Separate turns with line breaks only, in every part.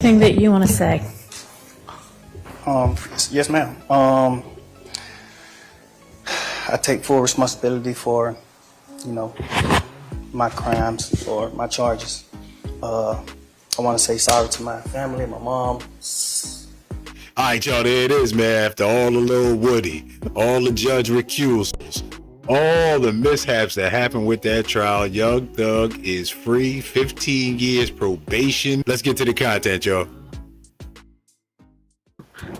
anything that you want to say?
Yes, ma'am. I take full responsibility for, my crimes or my charges. I want to say sorry to my family, my mom.
All right, y'all, there it is, man. After all the little Woody, all the judge recusals, all the mishaps that happened with that trial, Young Thug is free, 15 years probation. Let's get to the content, y'all.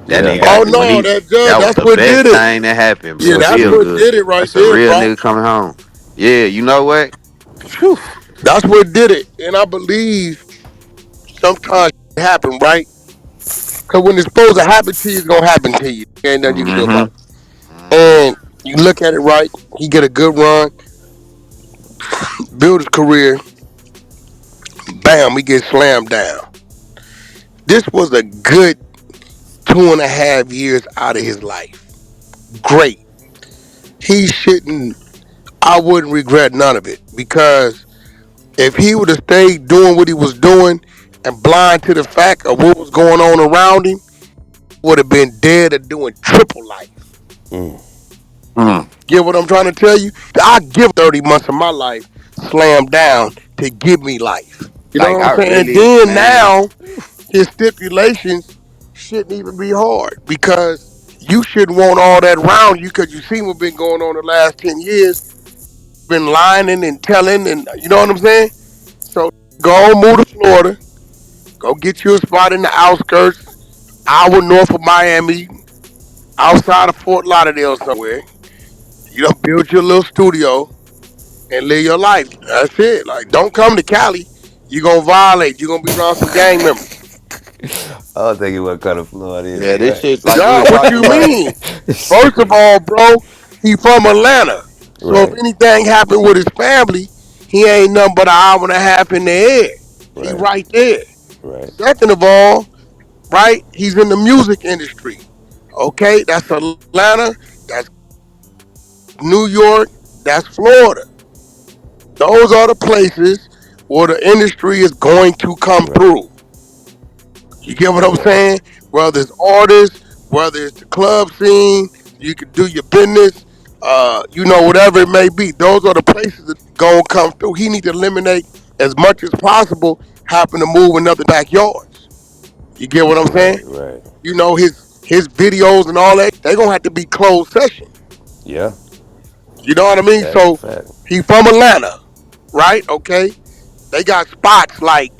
That
Yeah.
nigga got
Oh
when
no,
he
that judge,
that was
that's
the
what
best
did it.
thing that happened,
Yeah,
bro.
that's
Feel
what
good.
did it right
That's a
there,
real
bro.
nigga coming home. Yeah, you know what? Phew.
That's what did it. And I believe sometimes it happen, right? Because when it's supposed to happen to you, it's gonna happen to you. Ain't nothing you can do about it. And you look at it right, he get a good run, build his career, bam, he gets slammed down. This was a good 2.5 years out of his life. Great. He shouldn't, I wouldn't regret none of it because if he would have stayed doing what he was doing and blind to the fact of what was going on around him, would have been dead or doing triple life. Get what I'm trying to tell you? I give 30 months of my life slammed down to give me life. You know
Like
what
I
I'm saying? And
really,
then
man.
now his stipulations shouldn't even be hard because you shouldn't want all that around you because you see what's been going on the last 10 years. Been lying and telling and you know what I'm saying? So go on, move to Florida. Go get you a spot in the outskirts, hour north of Miami, outside of Fort Lauderdale somewhere. You know, build your little studio and live your life. That's it. Like, don't come to Cali. You're going to violate. You're going to be around some gang members.
I don't think he would cut a Florida either.
Yeah, this
Right.
shit like we
Nah,
was
what
talking
you
about.
mean? First of all, bro, he from Atlanta. So if
Right.
anything happened with his family, he ain't nothing but an hour and a half in the air. He
Right.
right there.
Right.
Second of all, right, he's in the music industry. Okay, that's Atlanta, that's New York, that's Florida. Those are the places where the industry is going to come
Right.
through. You get what I'm
Yeah.
saying? Whether it's artists, whether it's the club scene, you can do your business, whatever it may be. Those are the places that gonna come through. He need to eliminate as much as possible happen to move in other backyards. You get what I'm saying?
Right. Right.
His videos and all that, they gonna have to be closed session.
Yeah.
You know what I mean?
That's a
So
fact.
he from Atlanta, right? Okay. They got spots like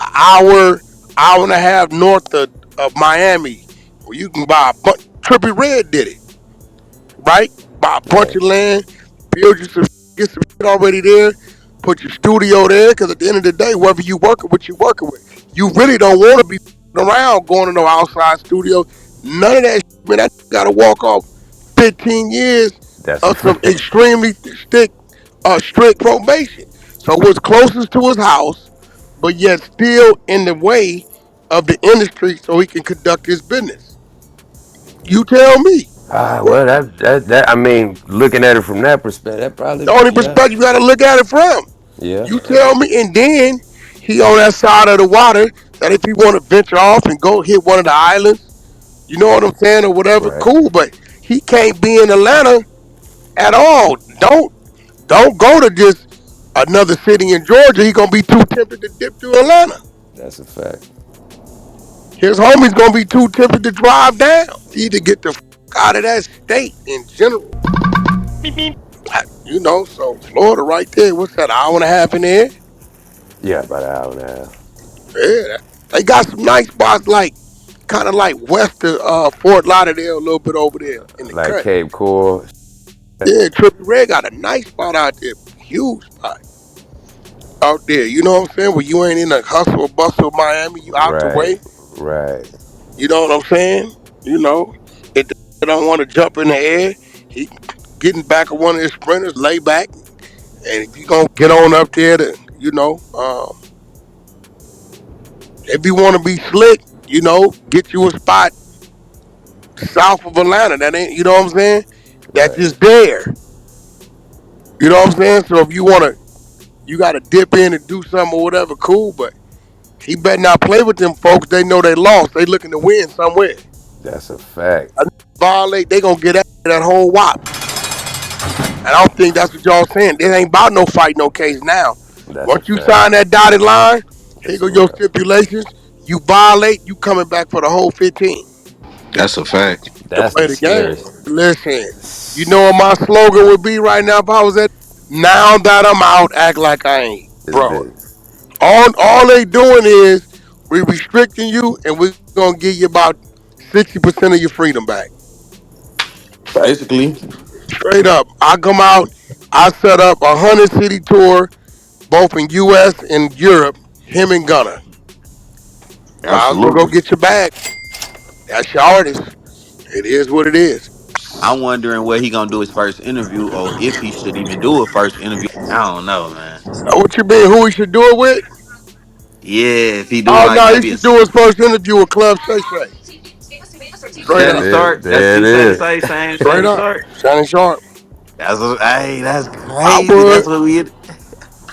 an hour and a half north of Miami where you can buy a bunch. Trippy Red did it, right? Buy a bunch
Right.
of land, build you some, get some shit already there, put your studio there. Because at the end of the day, whoever you working with, you working with. You really don't want to be around going to no outside studio. None of that shit, man. That got to walk off 15 years
That's a
of some
fact.
extremely strict probation. So what's closest to his house, but yet still in the way of the industry so he can conduct his business. You tell me.
Well, that. I mean, looking at it from that perspective, that
The
probably.
only
Yeah.
perspective you got to look at it from.
Yeah.
You tell me. And then he on that side of the water that if he want to venture off and go hit one of the islands, you know what I'm saying, or whatever,
Right.
cool. But he can't be in Atlanta at all. Don't go to just another city in Georgia. He gonna be too tempted to dip to Atlanta.
That's a fact.
His homie's gonna be too tempted to drive down. He need to get the out of that state in general. So Florida right there. What's that? Hour and a half in there.
Yeah, about an hour and a half.
Yeah, they got some nice spots like kind of like west of Fort Lauderdale, a little bit over there in the
Like
cut.
Cape Coral.
Yeah, Trippie Red got a nice spot out there, huge spot out there. You know what I'm saying? Where you ain't in the hustle or bustle of Miami, you out the
Right.
way.
Right.
You know what I'm saying? If they don't want to jump in the air, he getting back of one of his sprinters, lay back, and if you gonna get on up there to, if you want to be slick, get you a spot south of Atlanta. That ain't, you know what I'm saying? That's
Right.
just there. You know what I'm saying? So if you wanna, you gotta dip in and do something or whatever, cool. But He better not play with them folks. They know they lost. They looking to win somewhere.
That's a fact.
Violate, they gonna get that whole wop. And I don't think that's what y'all saying. It ain't about no fight, no case now.
That's a
Once you
fact.
sign that dotted line, here
It's
go
a
your
wrap.
stipulations. You violate, you coming back for the whole 15
That's a fact.
to
That's
play
the
the game.
scariest.
Listen, you know what my slogan would be right now if I was at now that I'm out, act like I ain't.
It's
Bro,
big.
all they doing is we restricting you and we're gonna give you about 60% of your freedom back.
Basically,
Straight up. I come out, I set up a 100 city tour, both in US and Europe, him and Gunner. Might as well go
absolutely.
get your bag. That's your artist. It is what it is.
I'm wondering where he gonna do his first interview, or if he should even do a first interview. I don't know, man.
What you mean? Who he should do it with?
Yeah, if he do
Oh
like
no, he
maybe a
should do his first interview with Club Shay Shay. Straight
Shannon
up.
Sharp. That's
There it
who Shannon
is.
say. Same
Straight
Shannon
up.
Sharp.
Shannon Sharp.
Hey, that's
I
crazy.
would.
That's what we.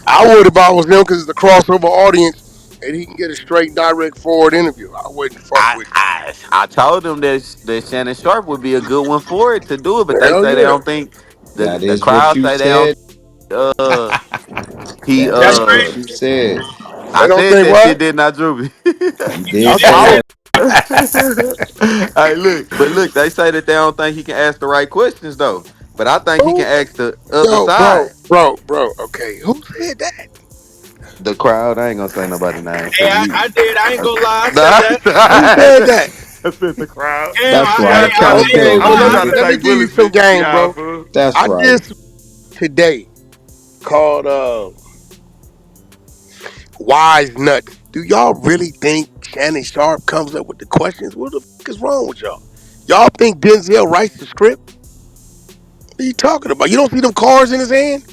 I would if I was him because it's a crossover audience and he can get a straight direct forward interview. I wouldn't fuck with it.
I told him that Shannon Sharp would be a good one for it to do it, but they
Hell
say they
yeah.
don't think
That
the
is what
crowd
you
say they don't.
said.
Uh, he
That
That's
is
uh.
what
crazy.
you said.
They
I
don't
said
think
that shit,
what?
didn't I, Droopy?
You did
That's
say
why I was.
that.
Hey, look, they say that they don't think he can ask the right questions though. But I think he can
Who?
ask the other
Yo, bro,
side.
bro, bro. Okay, who said that?
The crowd, I ain't gonna say nobody name
Hey,
because we
I did. I ain't gonna lie. I said
nah,
that.
Who said that?
I said the crowd.
Damn.
That's right.
Okay,
I'm
well
just
let me
trying
Accountability.
to
let me
take
give you
bullets,
some
bitch.
game,
Y'all
bro.
fool.
That's
I
right.
did some today called Wise Nuts. Do y'all really think Shannon Sharp comes up with the questions? What the fuck is wrong with y'all? Y'all think Denzel writes the script? What are you talking about? You don't see them cars in his hand?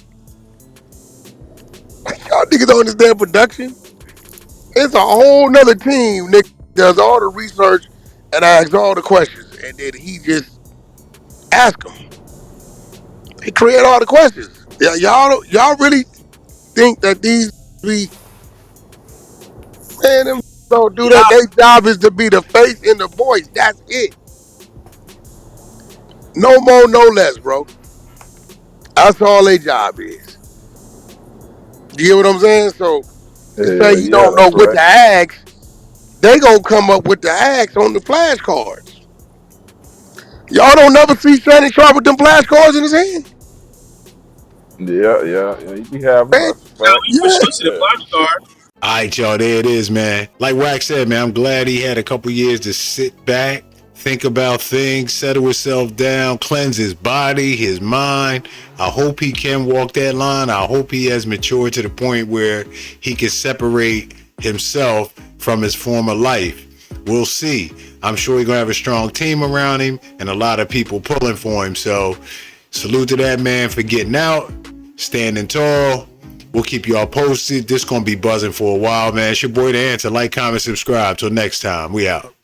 Y'all niggas don't understand production. It's a whole nother team, Nick, does all the research and asks all the questions. And then he just asks them. They create all the questions. Yeah, y'all really think that these be man them don't do that.
Y'all,
Their job is to be the face and the voice. That's it. No more, no less, bro. That's all their job is. You get what I'm saying? So to say
Hell
he
yeah,
don't know
that's
what
right.
to ask, they gonna come up with the ask on the flashcards. Y'all don't never see Shannon Sharp with them flashcards in his hand?
Yeah. You be having
Man,
that's a
y'all,
fact.
we for
yeah.
sure see the
Yeah.
flashcard.
All right, y'all, there it is, man. Like Wack said, man, I'm glad he had a couple years to sit back, think about things, settle himself down, cleanse his body, his mind. I hope he can walk that line. I hope he has matured to the point where he can separate himself from his former life. We'll see. I'm sure he's going to have a strong team around him and a lot of people pulling for him. So salute to that man for getting out, standing tall. We'll keep y'all posted. This gonna be buzzing for a while, man. It's your boy The Answer. Like, comment, subscribe. Till next time, we out.